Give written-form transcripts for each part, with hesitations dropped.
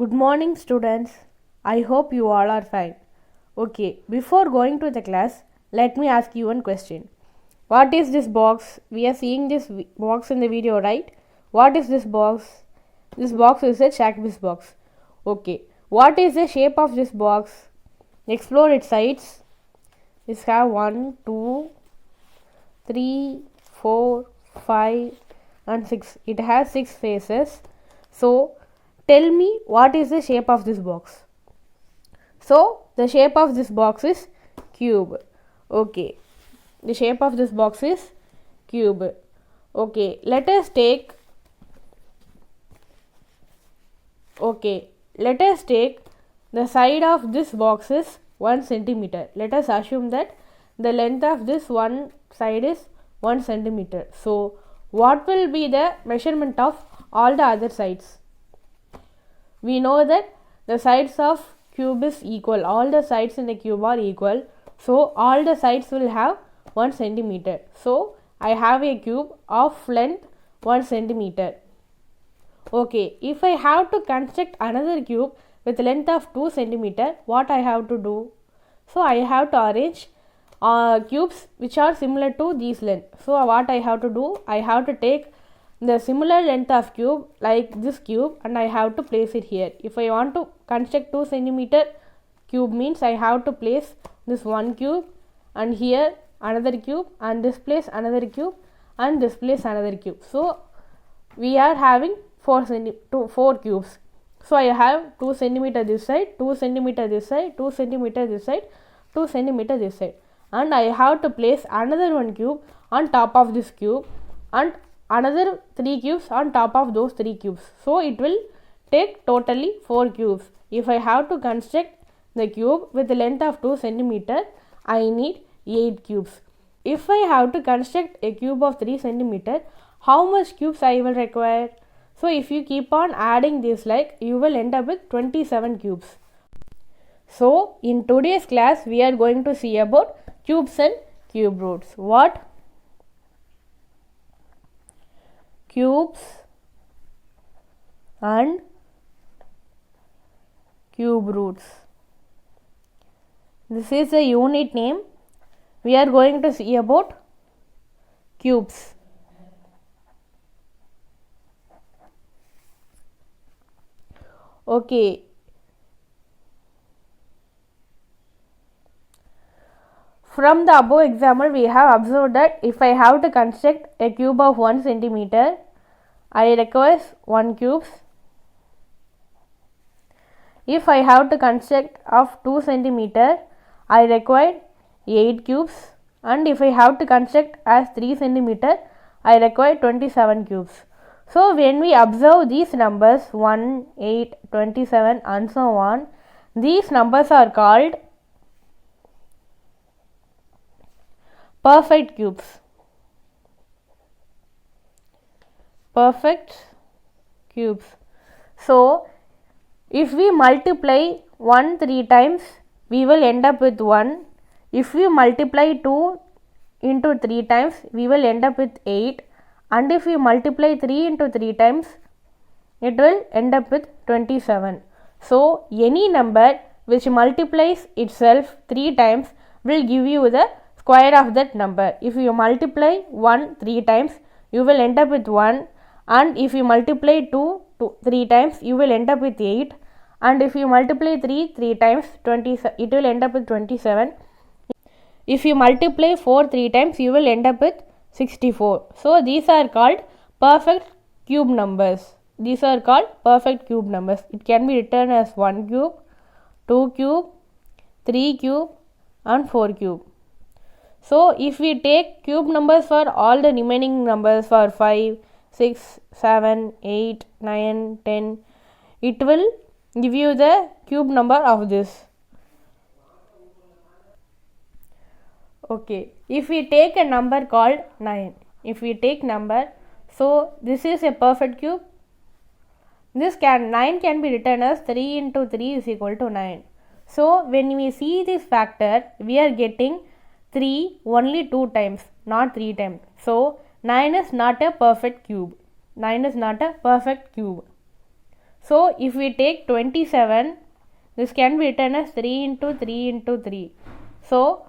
Good morning, students. I hope you all are fine. Okay, before going to the class, let me ask you one question. What is this box? We are seeing this box in the video, right? What is this box? This box is a Shackbiz box. Okay, what is the shape of this box? Explore its sides. This have 1, 2, 3, 4, 5 and 6. It has 6 faces. So, tell me what is the shape of this box. So, the shape of this box is cube. Okay, the shape of this box is cube. Okay, let us take the side of this box is 1 centimeter. Let us assume that the length of this one side is 1 centimeter. So, what will be the measurement of all the other sides? We know that the sides of cube is equal. All the sides in the cube are equal. So, all the sides will have 1 centimeter. So, I have a cube of length 1 centimeter. Okay, if I have to construct another cube with length of 2 centimeter, what I have to do? So, I have to arrange cubes which are similar to these length. So, what I have to do? I have to take the similar length of cube like this cube and I have to place it here. If I want to construct 2 centimeter cube means I have to place this one cube and here another cube and this place another cube and this place another cube. So, we are having 4 cubes. So, I have 2 centimeter this side, 2 centimeter this side, 2 centimeter this side, 2 centimeter this side, and I have to place another one cube on top of this cube and another 3 cubes on top of those 3 cubes. So, it will take totally 4 cubes. If I have to construct the cube with the length of 2 centimeter, I need 8 cubes. If I have to construct a cube of 3 centimeter, how much cubes I will require? So, if you keep on adding this like, you will end up with 27 cubes. So, in today's class, we are going to see about cubes and cube roots. What? Cubes and cube roots. This is a unit name. We are going to see about cubes. Okay. From the above example, we have observed that if I have to construct a cube of 1 centimeter, I require 1 cubes. If I have to construct of 2 centimeter, I require 8 cubes. And if I have to construct as 3 centimeter, I require 27 cubes. So, when we observe these numbers 1, 8, 27 and so on, these numbers are called perfect cubes. Perfect cubes. So, if we multiply 1 3 times, we will end up with 1. If we multiply 2 into 3 times, we will end up with 8. And if we multiply 3 into 3 times, it will end up with 27. So, any number which multiplies itself 3 times will give you the square of that number. If you multiply 1 3 times, you will end up with 1. And if you multiply 2 3 times, you will end up with 8. And if you multiply 3 times, it will end up with 27. If you multiply 4 3 times, you will end up with 64. So, these are called perfect cube numbers. These are called perfect cube numbers. It can be written as 1 cube, 2 cube, 3 cube and 4 cube. So, if we take cube numbers for all the remaining numbers for 5, 6, 7, 8, 9, 10, it will give you the cube number of this. Okay, if we take a number called 9, if we take number, so this is a perfect cube. 9 can be written as 3 into 3 is equal to 9. So, when we see this factor, we are getting 3 only 2 times, not 3 times. So, 9 is not a perfect cube. 9 is not a perfect cube. So if we take 27, this can be written as 3 into 3 into 3. So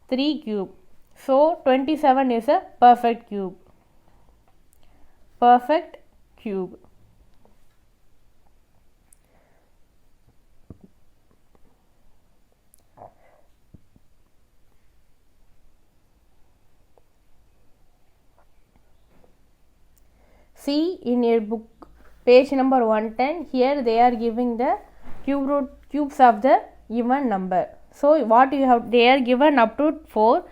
3 cube. So 27 is a perfect cube. Perfect cube. See in your book page number 110, here they are giving the cubes of the even number. So what you have, they are given up to 4.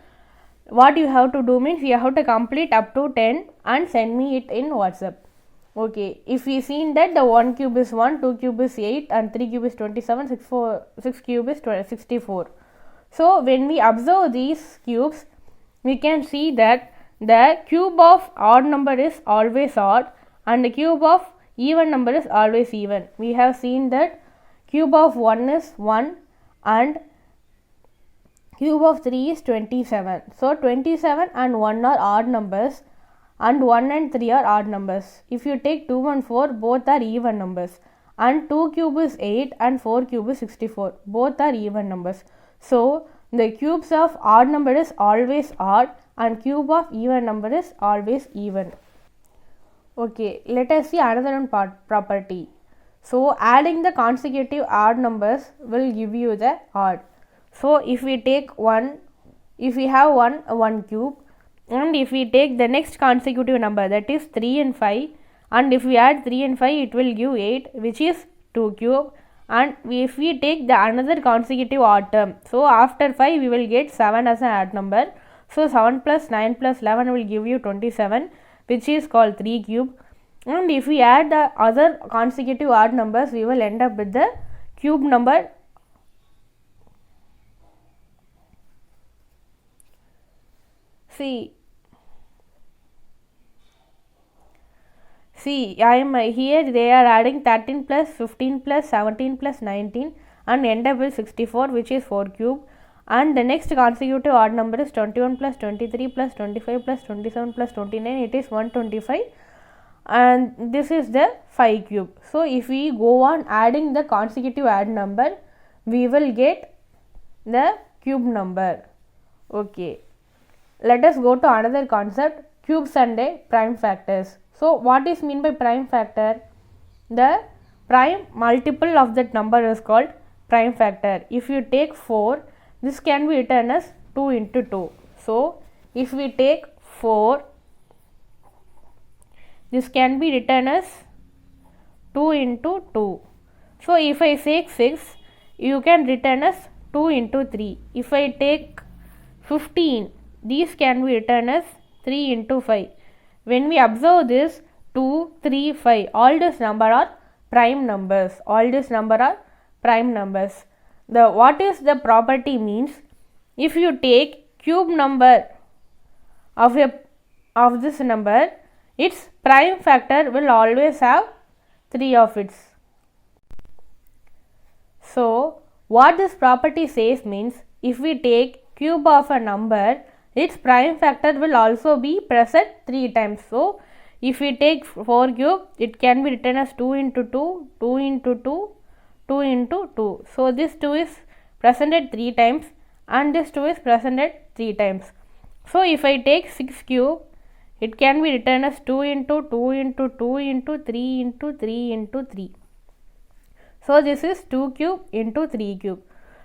What you have to do means you have to complete up to 10 and send me it in WhatsApp. Okay, if we seen that the 1 cube is 1, 2 cube is 8 and 3 cube is 27, 6 cube is 64. So when we observe these cubes, we can see that the cube of odd number is always odd and the cube of even number is always even. We have seen that cube of 1 is 1 and cube of 3 is 27. So 27 and 1 are odd numbers and 1 and 3 are odd numbers. If you take 2 and 4, both are even numbers, and 2 cube is 8 and 4 cube is 64. Both are even numbers. So the cubes of odd number is always odd and cube of even number is always even. Okay, let us see another one property. So adding the consecutive odd numbers will give you the odd. So if we take 1, if we have 1 cube, and if we take the next consecutive number, that is 3 and 5, and if we add 3 and 5, it will give 8, which is 2 cube. And if we take the another consecutive odd term, so after 5 we will get 7 as an odd number. So 7 plus 9 plus 11 will give you 27, which is called 3 cube. And if we add the other consecutive odd numbers, we will end up with the cube number. See, I am here, they are adding 13 plus 15 plus 17 plus 19 and end up with 64, which is 4 cube. And the next consecutive odd number is 21 plus 23 plus 25 plus 27 plus 29, it is 125, and this is the 5 cube. So if we go on adding the consecutive odd number, we will get the cube number. Okay, let us go to another concept, cubes and prime factors. So what is mean by prime factor? The prime multiple of that number is called prime factor. If you take 4, this can be written as 2 into 2. So if we take 4, this can be written as 2 into 2. So if I say 6, you can written as 2 into 3. If I take 15, these can be written as 3 into 5. When we observe this 2, 3, 5, all these number are prime numbers. All these number are prime numbers. The what is the property means, if you take cube number of this number, its prime factor will always have 3 of its. So what this property says means, if we take cube of a number, its prime factor will also be present 3 times. So if we take 4 cube, it can be written as 2 into 2, 2 into 2, 2 into 2. So this 2 is presented 3 times and this 2 is presented 3 times. So if I take 6 cube, it can be written as 2 into 2 into 2 into 3 into 3 into 3. So this is 2 cube into 3 cube.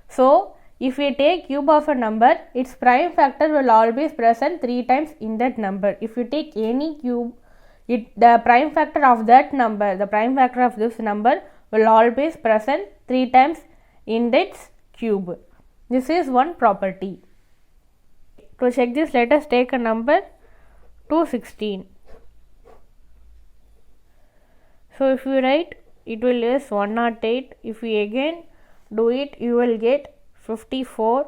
So if we take cube of a number, its prime factor will always present 3 times in that number. If you take any cube, the prime factor of that number, the prime factor of this number will always present 3 times in its cube. This is one property. To check this, let us take a number 216. So if you write, it will is 108. If we again do it, you will get 54,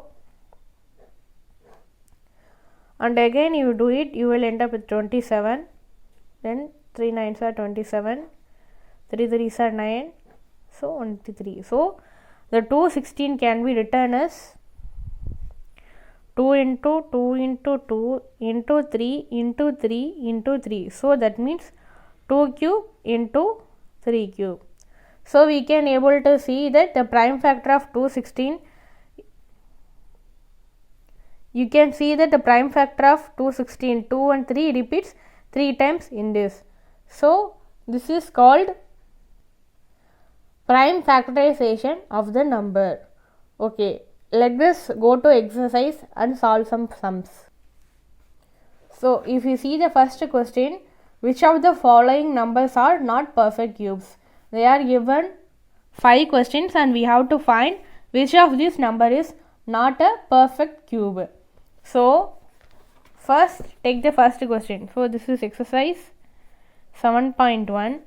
and again you do it, you will end up with 27. Then 3 9s are 27, 3 3s are 9, so 23. So the 216 can be written as 2 into 2 into 2 into 3 into 3 into 3. So that means 2 cube into 3 cube. So we can able to see that the prime factor of 216, you can see that the prime factor of 216, 2 and 3 repeats 3 times in this. So this is called prime factorization of the number. Okay, let us go to exercise and solve some sums. So if you see the first question, which of the following numbers are not perfect cubes? They are given 5 questions and we have to find which of these number is not a perfect cube. So first take the first question. So this is exercise 7.1.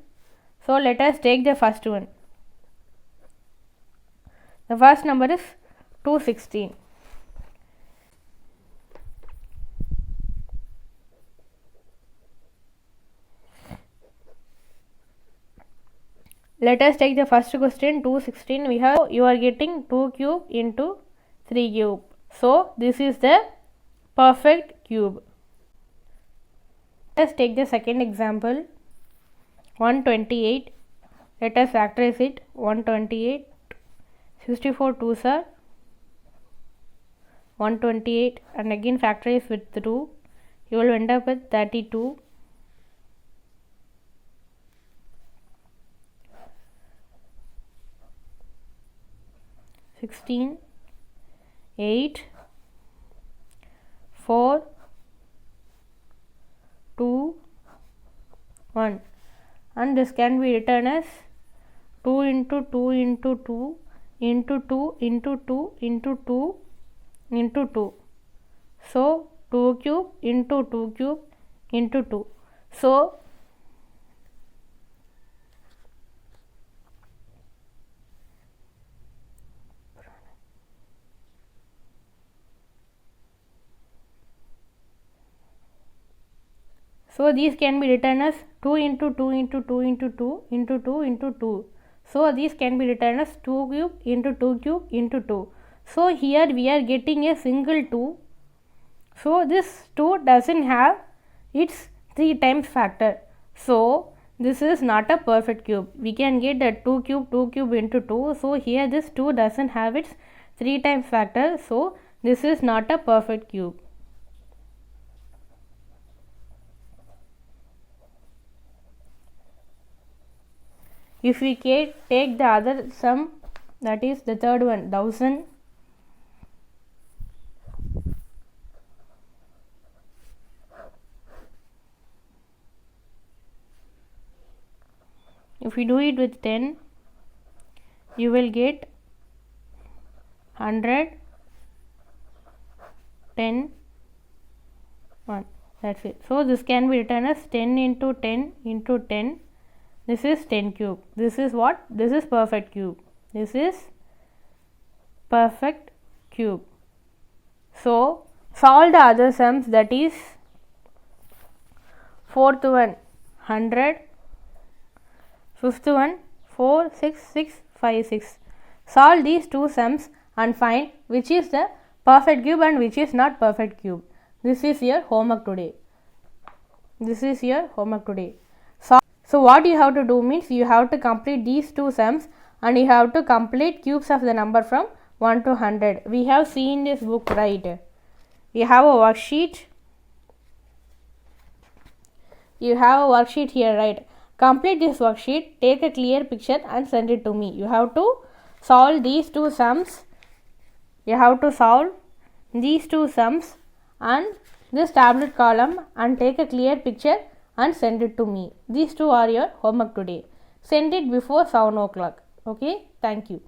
So let us take the first one. The first number is 216. Let us take the first question, 216. We have, you are getting 2 cube into 3 cube. So this is the perfect cube. Let us take the second example, 128. Let us factorize it. 128, 64 2s are 128, and again factorize with 2. You will end up with 32. 16, 8, 4, 2, 1, and this can be written as 2 into 2 into 2 into 2 into 2 into 2 into 2. So 2 cube into 2 cube into 2. So these can be written as 2 into 2 into 2 into 2 into 2 into 2. So these can be written as 2 cube into 2 cube into 2. So here we are getting a single 2. So this 2 doesn't have its 3 times factor. So this is not a perfect cube. We can get that 2 cube into 2. So here this 2 doesn't have its 3 times factor. So this is not a perfect cube. If we take the other sum, that is the third one, 1000. If we do it with 10, you will get 100, 10, 1. That's it. So this can be written as 10 into 10 into 10. This is 10 cube. This is what? This is perfect cube. This is perfect cube. So solve the other sums, that is fourth one 100, fifth one 4, 6, 6, 5, 6. Solve these two sums and find which is the perfect cube and which is not perfect cube. This is your homework today. This is your homework today. So what you have to do means you have to complete these two sums and you have to complete cubes of the number from 1 to 100. We have seen this book, right? You have a worksheet. You have a worksheet here, right? Complete this worksheet, take a clear picture and send it to me. You have to solve these two sums. You have to solve these two sums and this tablet column and take a clear picture and send it to me. These two are your homework today. Send it before 7 o'clock. Okay, thank you.